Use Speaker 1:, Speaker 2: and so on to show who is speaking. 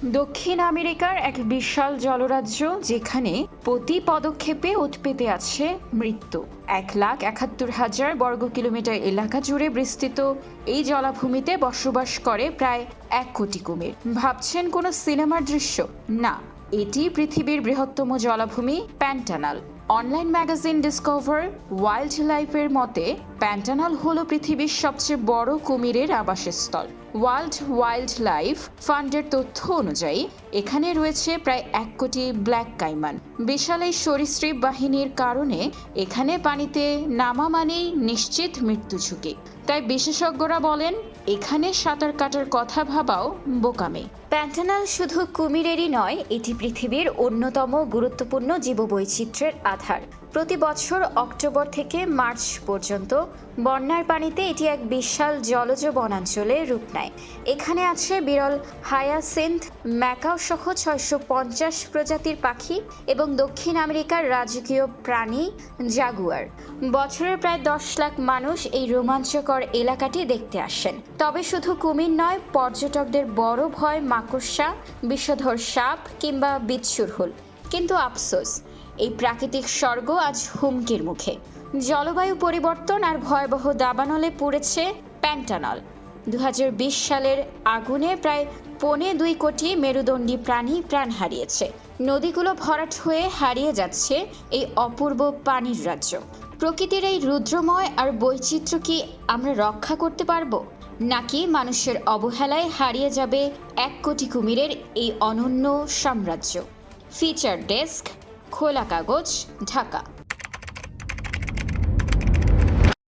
Speaker 1: দক্ষিণ আমেরিকার এক বিশাল জলরাজ্য, যেখানে প্রতি পদক্ষেপে উৎপেতে আছে মৃত্যু। 1,71,000 বর্গ কিলোমিটার এলাকা জুড়ে বিস্তৃত এই জলাভূমিতে বসবাস করে প্রায় 1 কোটি কুমির। ভাবছেন কোনো সিনেমার দৃশ্য? না, এটি পৃথিবীর বৃহত্তম জলাভূমি প্যান্টানাল। অনলাইন ম্যাগাজিন ডিসকভার ওয়াইল্ড লাইফের মতে প্যান্টানাল হলো পৃথিবীর সবচেয়ে বড় কুমিরের আবাসস্থল। ওয়ার্ল্ড ওয়াইল্ড লাইফ ফান্ডের তথ্য অনুযায়ী এখানে রয়েছে প্রায় 1 কোটি ব্ল্যাক কাইমান। বিশাল এই সরীসৃপ বাহিনীর কারণে এখানে পানিতে নামা মানেই নিশ্চিত মৃত্যু ঝুঁকি। তাই বিশেষজ্ঞরা বলেন, এখানে সাঁতার কাটার কথা ভাবাও বোকামি। প্যান্টানাল শুধু কুমিরেরই নয়, এটি পৃথিবীর অন্যতম গুরুত্বপূর্ণ জীববৈচিত্র্যের আধার। প্রতি বছর অক্টোবর থেকে মার্চ পর্যন্ত বন্যার পানিতে এটি এক বিশাল জলজ বনাঞ্চলে রূপ নেয়। এখানে আছে বিরল হায়াসিন্থ, ম্যাকাও সহ 650 প্রজাতির পাখি এবং দক্ষিণ আমেরিকার রাজকীয় প্রাণী জাগুয়ার। বছরের প্রায় 10 লাখ মানুষ এই রোমাঞ্চকর এলাকাটি দেখতে আসেন। তবে শুধু কুমির নয়, পর্যটকদের বড় ভয় মাকড়সা, বিষধর সাপ কিংবা বিচ্ছুর হুল। কিন্তু আফসোস, এই প্রাকৃতিক স্বর্গ আজ হুমকির মুখে। জলবায়ু পরিবর্তন আর ভয়াবহ দাবানলে পুড়েছে প্যান্টানাল। 2020 সালের আগুনে প্রায় 2.25 কোটি মেরুদণ্ডী প্রাণী প্রাণ হারিয়েছে। নদীগুলো ভরাট হয়ে হারিয়ে যাচ্ছে এই অপূর্ব পানির রাজ্য। প্রকৃতির এই রুদ্রময় আর বৈচিত্র্য কি আমরা রক্ষা করতে পারবো, নাকি মানুষের অবহেলায় হারিয়ে যাবে 1 কোটি কুমিরের এই অনন্য সাম্রাজ্য? ফিচার ডেস্ক, খোলা কাগজ, ঢাকা।